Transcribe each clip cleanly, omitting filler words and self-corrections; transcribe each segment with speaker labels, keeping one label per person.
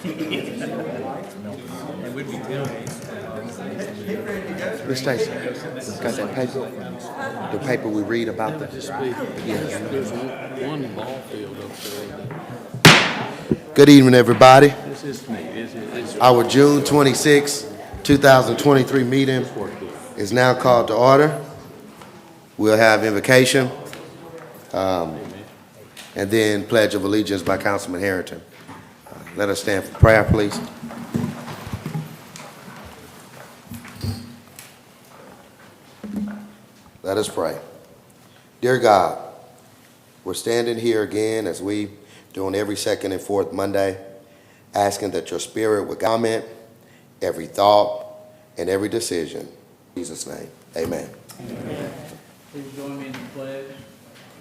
Speaker 1: Miss Stacy, got that paper? The paper we read about the.
Speaker 2: There's one ball field up there.
Speaker 1: Good evening, everybody.
Speaker 2: This is me.
Speaker 1: Our June 26, 2023 meeting is now called to order. We'll have invocation and then Pledge of Allegiance by Councilman Harrington. Let us stand for prayer, please. Let us pray. Dear God, we're standing here again as we do on every second and fourth Monday, asking that your spirit would comment every thought and every decision. In Jesus' name, amen.
Speaker 3: Amen. Please join me in the pledge.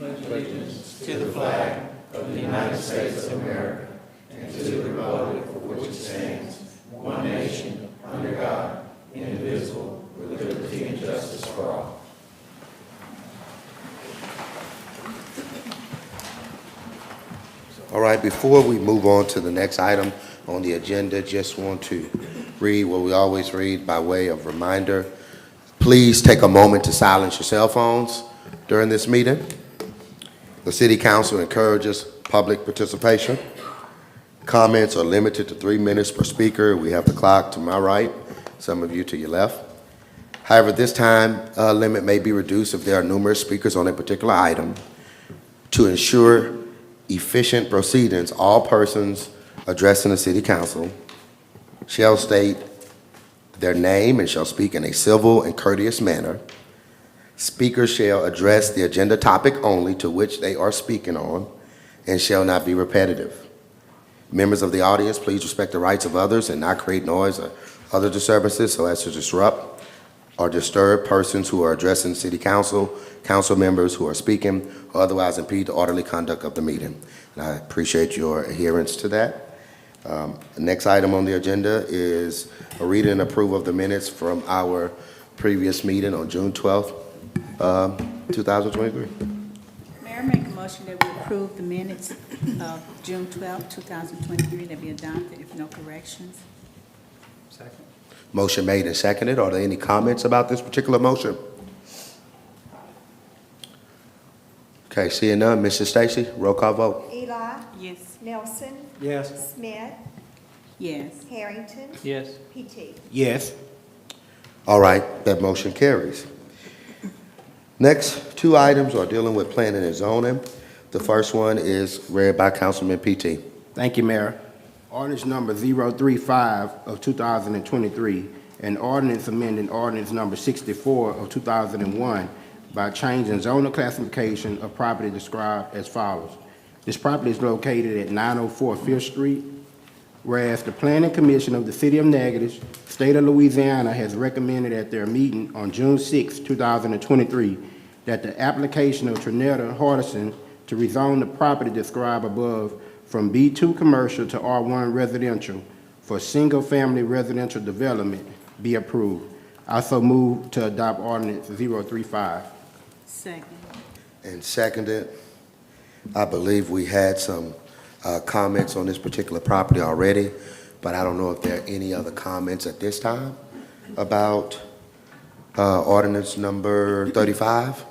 Speaker 3: Pledge allegiance to the flag of the United States of America and to the republic for which it stands, one nation, under God, indivisible, with liberty and justice for all.
Speaker 1: All right, before we move on to the next item on the agenda, just want to read what we always read by way of reminder. Please take a moment to silence your cell phones during this meeting. The City Council encourages public participation. Comments are limited to 3 minutes per speaker. We have the clock to my right, some of you to your left. However, this time limit may be reduced if there are numerous speakers on a particular item. To ensure efficient proceedings, all persons addressing the City Council shall state their name and shall speak in a civil and courteous manner. Speakers shall address the agenda topic only to which they are speaking on and shall not be repetitive. Members of the audience, please respect the rights of others and not create noise or other disturbances so as to disrupt or disturb persons who are addressing City Council, council members who are speaking, or otherwise impede the orderly conduct of the meeting. And I appreciate your adherence to that. The next item on the agenda is a reading and approval of the minutes from our previous meeting on June 12th, 2023.
Speaker 4: Mayor, make a motion that we approve the minutes of June 12th, 2023, that be adopted if no corrections.
Speaker 3: Second.
Speaker 1: Motion made and seconded. Are there any comments about this particular motion? Okay, seeing none, Mrs. Stacy, roll call vote.
Speaker 5: Eli.
Speaker 4: Yes.
Speaker 5: Nelson.
Speaker 3: Yes.
Speaker 5: Smith.
Speaker 4: Yes.
Speaker 5: Harrington.
Speaker 3: Yes.
Speaker 5: PT.
Speaker 1: Yes. All right, that motion carries. Next two items are dealing with planning and zoning. The first one is read by Councilman PT.
Speaker 6: Thank you, Mayor. Ordinance number 035 of 2023, and ordinance amending ordinance number 64 of 2001 by changing zonal classification of property described as follows. This property is located at 904 5th Street, whereas the Planning Commission of the City of Natchitoches, State of Louisiana, has recommended at their meeting on June 6, 2023, that the application of Trinetta Hardison to rezone the property described above from B2 commercial to R1 residential for single-family residential development be approved. I also move to adopt ordinance 035.
Speaker 4: Second.
Speaker 1: And seconded. I believe we had some comments on this particular property already, but I don't know if there are any other comments at this time about ordinance number 35.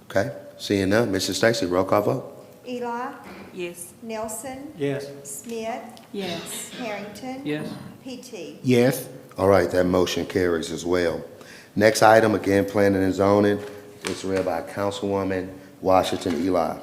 Speaker 1: Okay, seeing none, Mrs. Stacy, roll call vote.
Speaker 5: Eli.
Speaker 4: Yes.
Speaker 5: Nelson.
Speaker 3: Yes.
Speaker 5: Smith.
Speaker 4: Yes.
Speaker 5: Harrington.
Speaker 3: Yes.
Speaker 5: PT.
Speaker 6: Yes.
Speaker 1: All right, that motion carries as well. Next item, again, planning and zoning, is read by Councilwoman Washington Eli.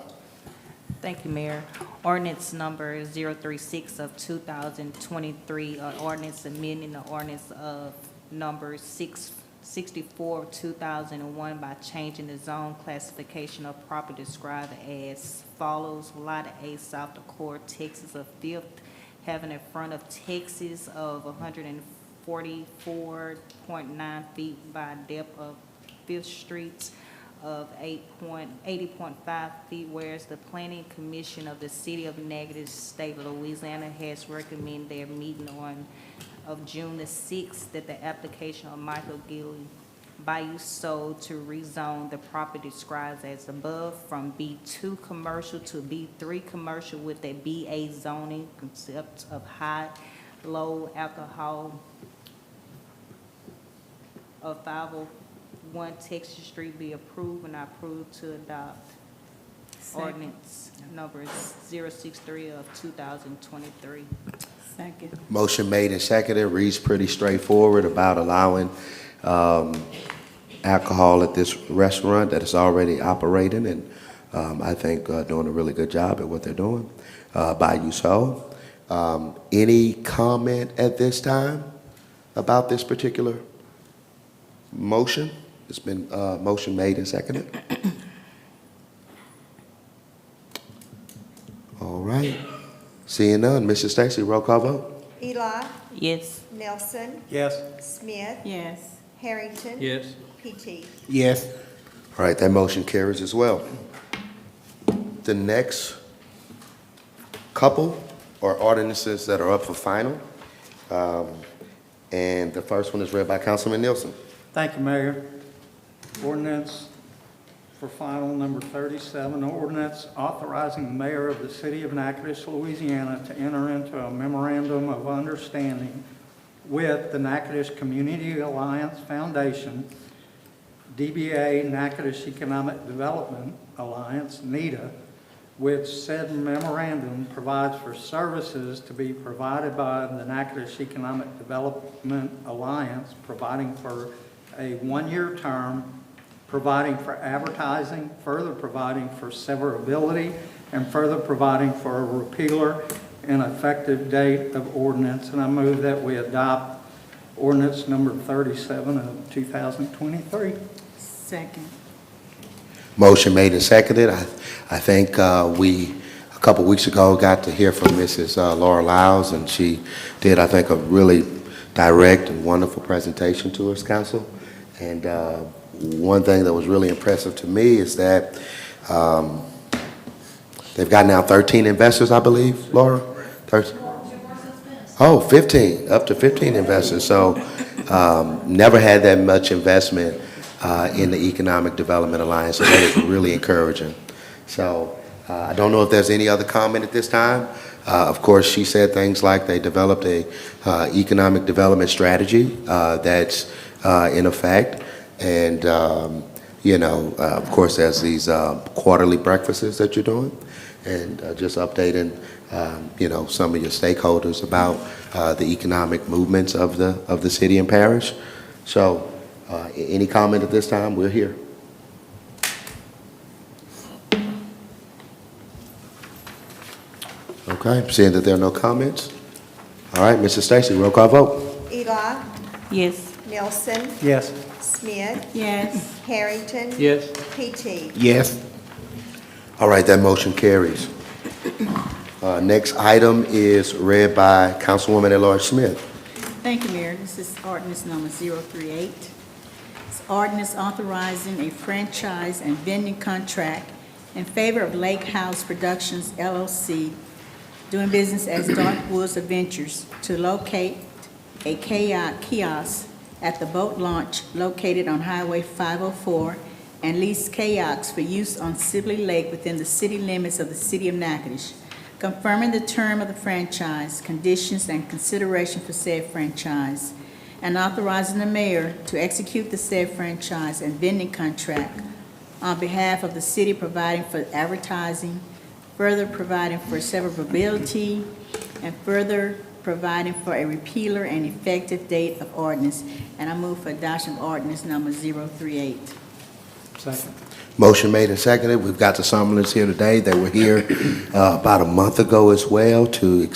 Speaker 7: Thank you, Mayor. Ordinance number 036 of 2023, ordinance amending the ordinance of number 664 of 2001 by changing the zone classification of property described as follows. Lot A, South Decorah, Texas, of 5th, having a front of Texas of 144.9 feet by depth of 5th Street of 80.5 feet, whereas the Planning Commission of the City of Natchitoches, State of Louisiana, has recommended their meeting of June the 6th that the application of Michael by use sold to rezone the property described as above from B2 commercial to B3 commercial with a BA zoning concept of high, low alcohol of 501 Texas Street be approved, and I approve to adopt ordinance number 063 of 2023.
Speaker 4: Second.
Speaker 1: Motion made and seconded, reads pretty straightforward about allowing alcohol at this restaurant that is already operating, and I think doing a really good job at what they're doing. By you so. Any comment at this time about this particular motion? It's been motion made and seconded. All right. Seeing none, Mrs. Stacy, roll call vote.
Speaker 5: Eli,
Speaker 7: Yes.
Speaker 5: Nelson,
Speaker 3: Yes.
Speaker 5: Smith,
Speaker 4: Yes.
Speaker 3: Yes.
Speaker 5: Harrington. PT.
Speaker 6: Yes.
Speaker 1: All right, that motion carries as well. The next couple are ordinances that are up for final. And the first one is read by Councilman Nielsen.
Speaker 8: Thank you, Mayor. Ordinance for final number 37, ordinance authorizing the mayor of the city of Natchitoches, Louisiana to enter into a memorandum of understanding with the Natchitoches Community Alliance Foundation, DBA Natchitoches Economic Development Alliance, NEDA, which said memorandum provides for services to be provided by the Natchitoches Economic Development Alliance, providing for a one-year term, providing for advertising, further providing for severability, and further providing for a repealer and effective date of ordinance. And I move that we adopt ordinance number 37 of 2023.
Speaker 4: Second.
Speaker 1: Motion made and seconded. I think we, a couple weeks ago, got to hear from Mrs. Laura Lyles, and she did, I think, a really direct and wonderful presentation to us, council. And one thing that was really impressive to me is that they've got now 13 investors, I believe, Laura? 13? Oh, 15, up to 15 investors. So never had that much investment in the Economic Development Alliance, so that is really encouraging. So I don't know if there's any other comment at this time. Of course, she said things like they developed a economic development strategy that's in effect. And, of course, there's these quarterly breakfasts that you're doing, and just updating, some of your stakeholders about the economic movements of the city and parish. So any comment at this time? We're here. Okay, seeing that there are no comments. All right, Mrs. Stacy, roll call vote.
Speaker 5: Eli,
Speaker 7: Yes.
Speaker 5: Nelson,
Speaker 8: Yes.
Speaker 5: Smith,
Speaker 4: Yes.
Speaker 5: Harrington.
Speaker 3: Yes.
Speaker 5: PT.
Speaker 6: Yes.
Speaker 1: All right, that motion carries. Next item is read by Councilwoman at-large Smith.
Speaker 4: Thank you, Mayor. This is ordinance number 038. It's ordinance authorizing a franchise and vending contract in favor of Lake House Productions LLC, doing business as Dark Woods Adventures, to locate a kiosk at the boat launch located on Highway 504 and lease kayaks for use on Sibley Lake within the city limits of the city of Natchitoches, confirming the term of the franchise, conditions, and consideration for said franchise, and authorizing the mayor to execute the said franchise and vending contract on behalf of the city, providing for advertising, further providing for severability, and further providing for a repealer and effective date of ordinance. And I move for adoption of ordinance number 038.
Speaker 8: Second.
Speaker 1: Motion made and seconded. We've got the Summerlins here today. They were here about a month ago as well to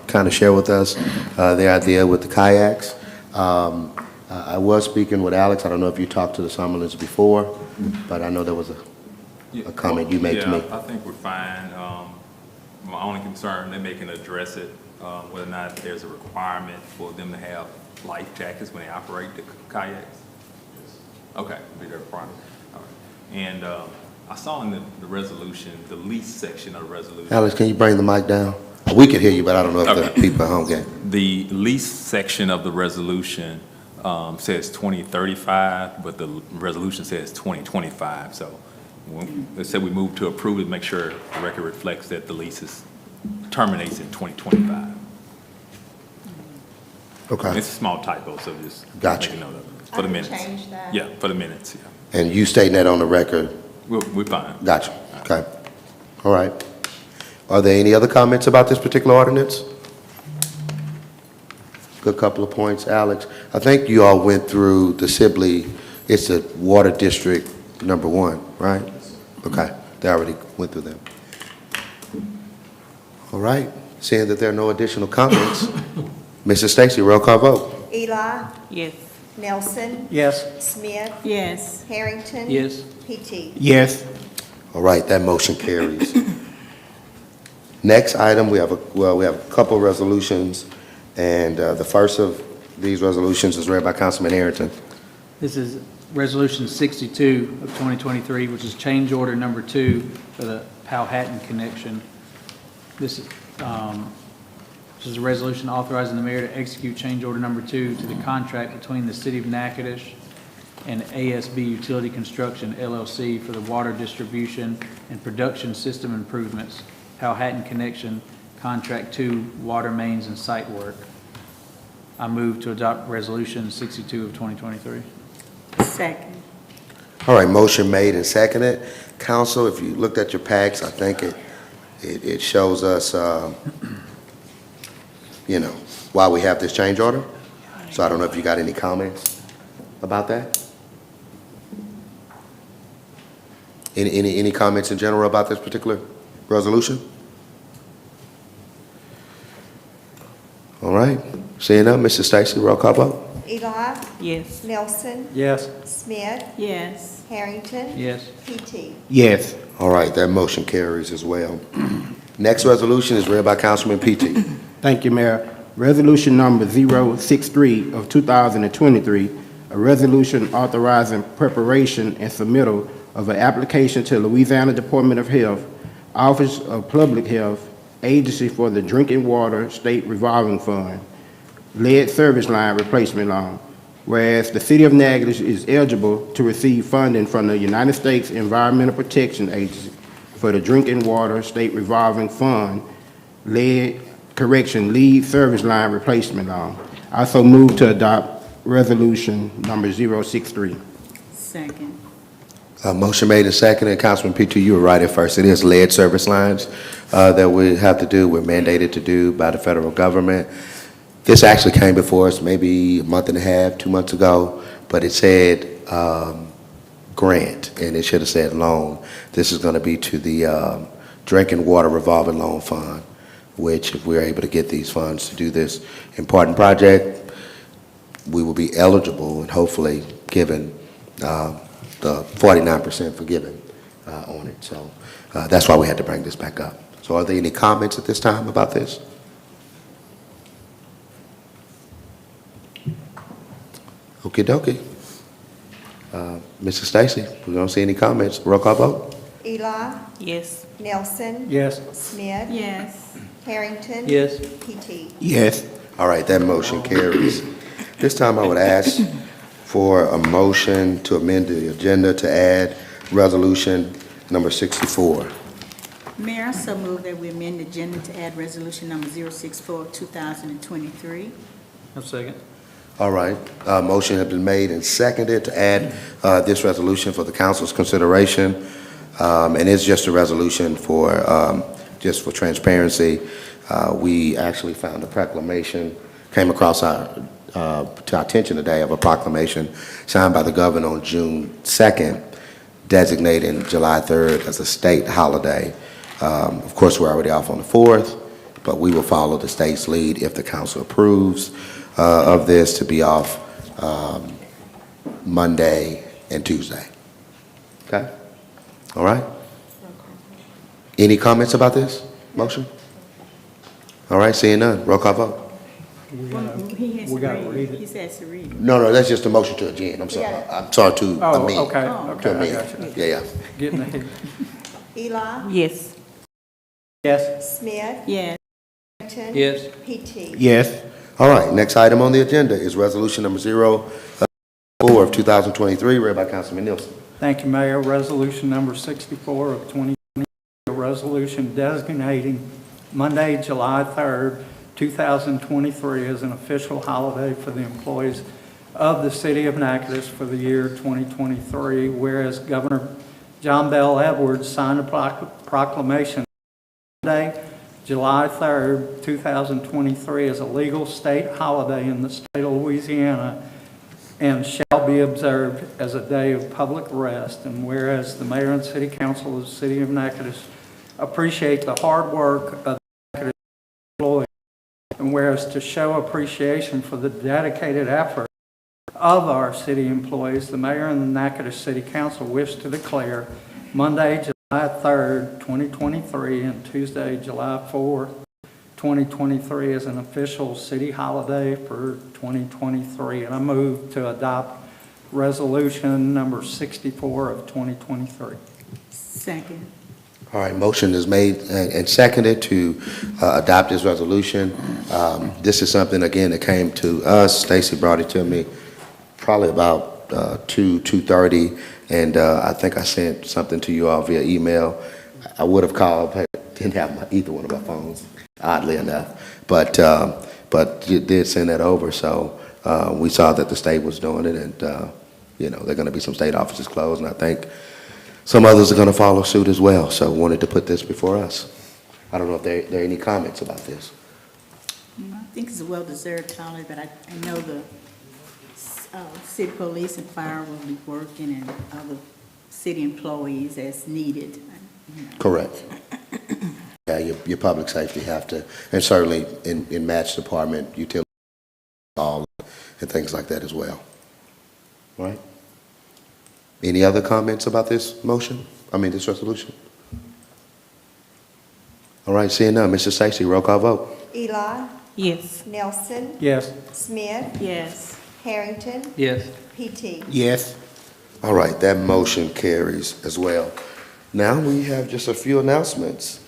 Speaker 1: kind of share with us their idea with the kayaks. I was speaking with Alex. I don't know if you talked to the Summerlins before, but I know there was a comment you made to me.
Speaker 9: Yeah, I think we're fine. My only concern, they can address it, whether or not there's a requirement for them to have life jackets when they operate the kayaks. Okay, be their requirement. All right. And I saw in the resolution, the lease section of the resolution.
Speaker 1: Alex, can you bring the mic down? We can hear you, but I don't know if the
Speaker 9: Okay.
Speaker 1: people at home can.
Speaker 9: The lease section of the resolution says 2035, but the resolution says 2025. So let's say we move to approve it, make sure the record reflects that the lease terminates in 2025.
Speaker 1: Okay.
Speaker 9: It's a small typo, so just
Speaker 1: Gotcha.
Speaker 9: make a note of it. For the
Speaker 5: I can
Speaker 9: minutes.
Speaker 5: change that.
Speaker 9: Yeah, for the minutes, yeah.
Speaker 1: And you stating that on the record?
Speaker 9: We're fine.
Speaker 1: Gotcha. Okay. All right. Are there any other comments about this particular ordinance? Good couple of points, Alex. I think you all went through the Sibley, it's the Water District number 1, right? Okay, they already went through them. All right, seeing that there are no additional comments, Mrs. Stacy, roll call vote.
Speaker 5: Eli,
Speaker 7: Yes.
Speaker 5: Nelson,
Speaker 8: Yes.
Speaker 5: Smith,
Speaker 4: Yes.
Speaker 5: Harrington.
Speaker 2: Yes.
Speaker 5: PT.
Speaker 6: Yes.
Speaker 1: All right, that motion carries. Next item, we have a couple resolutions, and the first of these resolutions is read by Councilman Harrington.
Speaker 3: This is Resolution 62 of 2023, which is change order number 2 for the Powhatan connection. This is a resolution authorizing the mayor to execute change order number 2 to the contract between the City of Natchitoches and ASB Utility Construction LLC for the water distribution and production system improvements, Powhatan Connection, Contract 2, water mains and site work. I move to adopt Resolution 62 of 2023.
Speaker 4: Second.
Speaker 1: All right, motion made and seconded. Council, if you looked at your packs, I think it shows us, why we have this change order. So I don't know if you got any comments about that? Any comments in general about this particular resolution? All right, seeing none, Mrs. Stacy, roll call vote.
Speaker 5: Eli,
Speaker 7: Yes.
Speaker 5: Nelson,
Speaker 8: Yes.
Speaker 5: Smith,
Speaker 4: Yes.
Speaker 5: Harrington.
Speaker 3: Yes.
Speaker 5: PT.
Speaker 6: Yes.
Speaker 1: All right, that motion carries as well. Next resolution is read by Councilman PT.
Speaker 6: Thank you, Mayor. Resolution number 063 of 2023, a resolution authorizing preparation and submittal of an application to Louisiana Department of Health, Office of Public Health, Agency for the Drinking Water State Revolving Fund, lead service line replacement loan. Whereas the City of Natchitoches is eligible to receive funding from the United States Environmental Protection Agency for the Drinking Water State Revolving Fund, lead service line replacement loan. I also move to adopt resolution number 063.
Speaker 4: Second.
Speaker 1: Motion made and seconded. Councilman P2, you were right at first. It is lead service lines that we have to do, we're mandated to do by the federal government. This actually came before us maybe a month and a half, 2 months ago, but it said grant, and it should have said loan. This is going to be to the Drinking Water Revolving Loan Fund, which if we're able to get these funds to do this important project, we will be eligible and hopefully given the 49% forgiven on it. So that's why we had to bring this back up. So are there any comments at this time about this? Okie dokie. Mrs. Stacy, we don't see any comments. Roll call vote.
Speaker 5: Eli,
Speaker 7: Yes.
Speaker 5: Nelson.
Speaker 8: Yes.
Speaker 5: Smith.
Speaker 4: Yes.
Speaker 5: Harrington.
Speaker 3: Yes.
Speaker 5: PT.
Speaker 6: Yes.
Speaker 1: All right, that motion carries. This time I would ask for a motion to amend the agenda to add resolution number 64.
Speaker 4: Mayor, I so move that we amend the agenda to add resolution number 064 of 2023.
Speaker 3: No second.
Speaker 1: All right, motion has been made and seconded to add this resolution for the council's consideration. And it's just a resolution for, just for transparency. We actually found a proclamation, came across to our attention today of a proclamation signed by the governor on June 2nd, designating July 3rd as a state holiday. Of course, we're already off on the 4th, but we will follow the state's lead if the council approves of this to be off Monday and Tuesday. Okay? All right? Any comments about this motion? All right, seeing none, roll call vote.
Speaker 4: He has
Speaker 8: we
Speaker 4: to
Speaker 8: gotta
Speaker 4: read
Speaker 8: read
Speaker 4: it.
Speaker 8: it.
Speaker 4: He says to read it.
Speaker 1: No, that's just a motion to adjourn. I'm sorry. I'm sorry to
Speaker 8: Oh,
Speaker 1: amend.
Speaker 8: okay,
Speaker 4: Oh.
Speaker 1: To
Speaker 8: okay, I
Speaker 1: amend.
Speaker 8: got you.
Speaker 1: Yeah.
Speaker 8: Getting ahead.
Speaker 5: Eli,
Speaker 7: Yes.
Speaker 8: Yes.
Speaker 5: Smith.
Speaker 4: Yes.
Speaker 5: Harrington.
Speaker 3: Yes.
Speaker 5: PT.
Speaker 6: Yes.
Speaker 1: All right, next item on the agenda is resolution number 04 of 2023, read by Councilman Nielsen.
Speaker 8: Thank you, Mayor. Resolution number 64 of 2020, a resolution designating Monday, July 3rd, 2023 as an official holiday for the employees of the City of Natchitoches for the year 2023, whereas Governor John Bell Edwards signed a proclamation Monday, July 3rd, 2023 as a legal state holiday in the state of Louisiana and shall be observed as a day of public rest. And whereas the Mayor and City Council of the City of Natchitoches appreciate the hard work of the Natchitoches employees, and whereas to show appreciation for the dedicated effort of our city employees, the Mayor and the Natchitoches City Council wish to declare Monday, July 3rd, 2023 and Tuesday, July 4th, 2023 as an official city holiday for 2023. And I move to adopt resolution number 64 of 2023.
Speaker 4: Second.
Speaker 1: All right, motion is made and seconded to adopt this resolution. This is something, again, that came to us. Stacy brought it to me probably about 2:30, and I think I sent something to you all via email. I would have called, but didn't have either one of my phones, oddly enough. But you did send that over, so we saw that the state was doing it, and there are going to be some state offices closed, and I think some others are going to follow suit as well. So wanted to put this before us. I don't know if there are any comments about this.
Speaker 4: I think it's a well-deserved holiday, but I know the city police and fire will be working and other city employees as needed.
Speaker 1: Correct. Yeah, your public safety have to, and certainly in match department, utility, all, and things like that as well. Right? Any other comments about this motion? This resolution? All right, seeing none, Mr. Stacy, roll call vote.
Speaker 5: Eli,
Speaker 7: Yes.
Speaker 5: Nelson,
Speaker 8: Yes.
Speaker 5: Smith,
Speaker 4: Yes.
Speaker 5: Harrington,
Speaker 2: Yes.
Speaker 5: PT.
Speaker 6: Yes.
Speaker 1: All right, that motion carries as well. Now we have just a few announcements.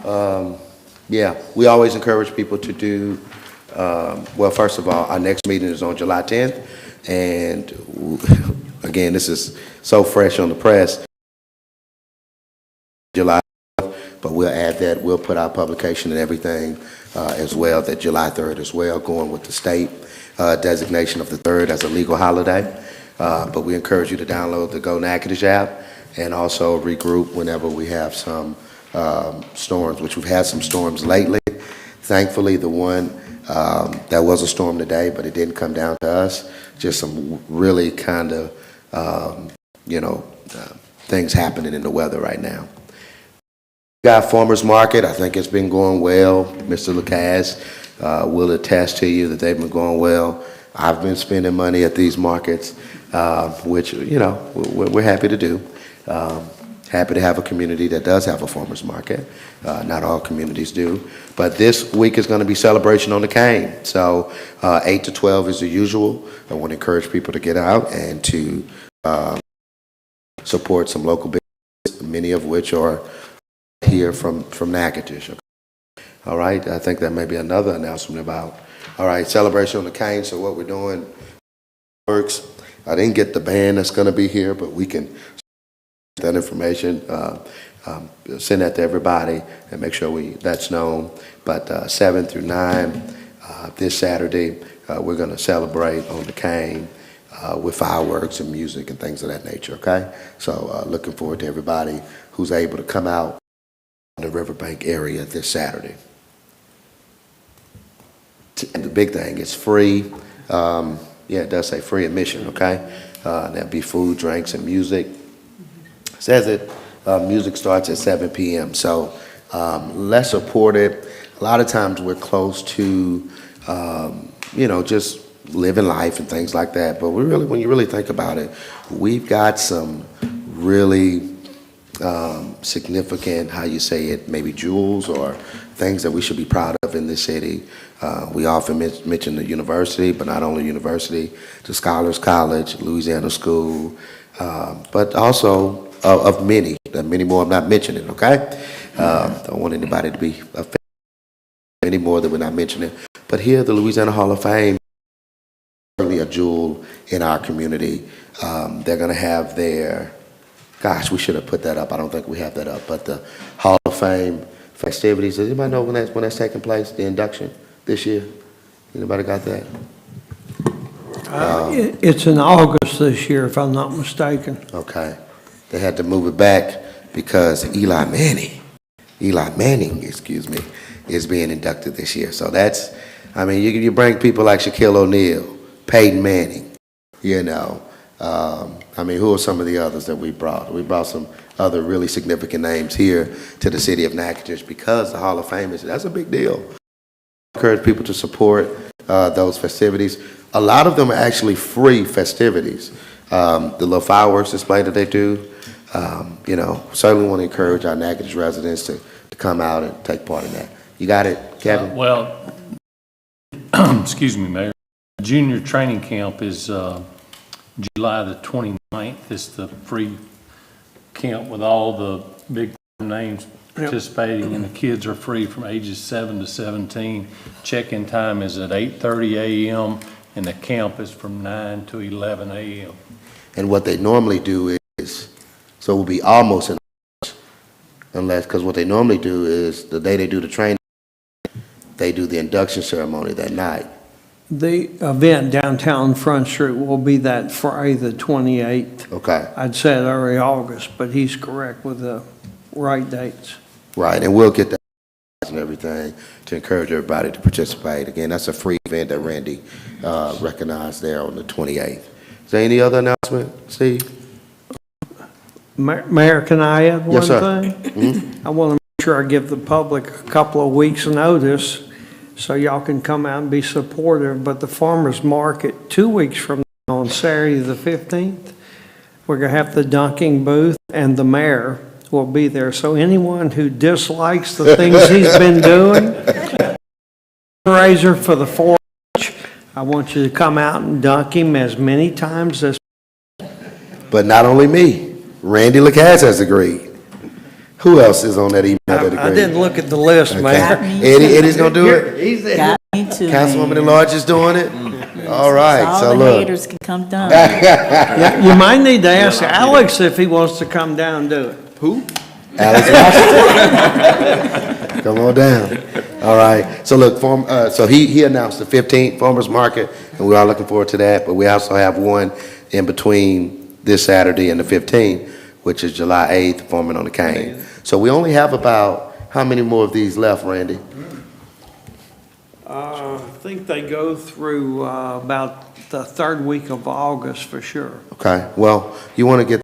Speaker 1: We always encourage people to do, well, first of all, our next meeting is on July 10th, and again, this is so fresh on the press, July, but we'll add that, we'll put our publication and everything as well, that July 3rd as well, going with the state designation of the 3rd as a legal holiday. But we encourage you to download the Go Natchitoches app and also regroup whenever we have some storms, which we've had some storms lately. Thankfully, the one that was a storm today, but it didn't come down to us. Just some really kind of, things happening in the weather right now. Got Farmers Market. I think it's been going well. Mr. Lacasse will attest to you that they've been going well. I've been spending money at these markets, which, we're happy to do. Happy to have a community that does have a farmer's market. Not all communities do. But this week is going to be celebration on the cane. So 8 to 12 is the usual. I want to encourage people to get out and to support some local businesses, many of which are here from Natchitoches. All right, I think that may be another announcement about, all right, celebration on the cane. So what we're doing works. I didn't get the band that's going to be here, but we can that information, send that to everybody and make sure that's known. But 7 through 9 this Saturday, we're going to celebrate on the cane with fireworks and music and things of that nature, okay? So looking forward to everybody who's able to come out in the Riverbank area this Saturday. And the big thing is free. It does say free admission, okay? There'll be food, drinks, and music. It says that music starts at 7 p.m. So let's support it. A lot of times we're close to, just living life and things like that. But when you really think about it, we've got some really significant, how you say it, maybe jewels or things that we should be proud of in this city. We often mention the university, but not only university, the Scholars College, Louisiana School, but also of many more I'm not mentioning, okay? Don't want anybody to be offended any more that we're not mentioning. But here, the Louisiana Hall of Fame, certainly a jewel in our community. They're going to have their, gosh, we should have put that up. I don't think we have that up. But the Hall of Fame festivities, does anybody know when that's taking place, the induction this year? Anybody got that?
Speaker 10: It's in August this year, if I'm not mistaken.
Speaker 1: Okay. They had to move it back because Eli Manning, excuse me, is being inducted this year. So that's, I mean, you bring people like Shaquille O'Neal, Peyton Manning, you know. I mean, who are some of the others that we brought? We brought some other really significant names here to the city of Natchitoches because the Hall of Fame that's a big deal. Encourage people to support those festivities. A lot of them are actually free festivities. The little fireworks display that they do, you know, certainly want to encourage our Natchitoches residents to come out and take part in that. You got it, Kevin?
Speaker 11: Well, excuse me, Mayor. Junior training camp is July the 29th. It's the free camp with all the big names participating, and the kids are free from ages 7 to 17. Check-in time is at 8:30 a.m., and the camp is from 9 to 11 a.m.
Speaker 1: And what they normally do is, so it will be almost an unless, because what they normally do is the day they do the training, they do the induction ceremony that night.
Speaker 10: The event downtown Front Street will be that Friday, the 28th.
Speaker 1: Okay.
Speaker 10: I'd said early August, but he's correct with the right dates.
Speaker 1: Right, and we'll get that and everything to encourage everybody to participate. Again, that's a free event that Randy recognized there on the 28th. Is there any other announcement, Steve?
Speaker 10: Mayor, can I add one
Speaker 1: Yes, sir.
Speaker 10: thing? I want to make sure I give the public a couple of weeks' notice so y'all can come out and be supportive. But the farmer's market 2 weeks from now on Saturday the 15th, we're going to have the dunking booth and the mayor will be there. So anyone who dislikes the things he's been doing, fundraiser for the 4-H, I want you to come out and dunk him as many times as.
Speaker 1: But not only me, Randy Lacasse has agreed. Who else is on that email that agreed?
Speaker 10: I didn't look at the list,
Speaker 1: Okay.
Speaker 10: Mayor.
Speaker 1: Eddie's gonna do it?
Speaker 4: Got me too,
Speaker 1: Councilwoman
Speaker 4: man.
Speaker 1: at Large is doing it? All right, so
Speaker 4: All the
Speaker 1: look.
Speaker 4: haters can come down.
Speaker 10: Yeah, you might need to ask Alex if he wants to come down and do it.
Speaker 1: Who? Alex Washington. Come on down. All right. So look, so he announced the 15th Farmers Market, and we are looking forward to that. But we also have one in between this Saturday and the 15th, which is July 8th, Farming on the Cane. So we only have about, how many more of these left, Randy?
Speaker 10: I think they go through about the third week of August for sure.
Speaker 1: Okay. Well, you want to get